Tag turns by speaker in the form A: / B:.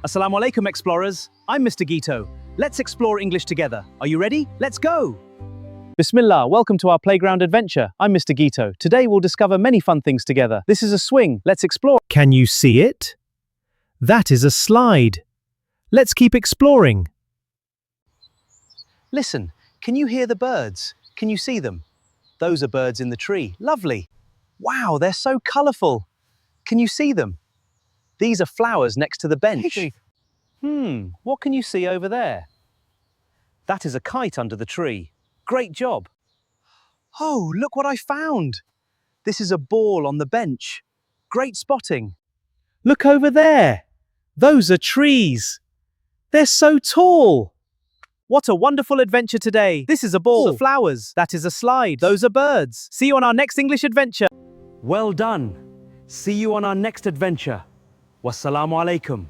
A: Assalamu alaikum, explorers. I'm Mr. Gito. Let's explore English together. Are you ready? Let's go! Bismillah, welcome to our playground adventure. I'm Mr. Gito. Today we'll discover many fun things together. This is a swing. Let's explore.
B: Can you see it? That is a slide. Let's keep exploring.
A: Listen, can you hear the birds? Can you see them? Those are birds in the tree. Lovely. Wow, they're so colorful. Can you see them? These are flowers next to the bench. What can you see over there? That is a kite under the tree. Great job. Oh, look what I found. This is a ball on the bench. Great spotting.
B: Look over there. Those are trees. They're so tall.
A: What a wonderful adventure today. This is a ball of flowers. That is a slide. Those are birds. See you on our next English adventure. Well done. See you on our next adventure. Wassalamu alaikum.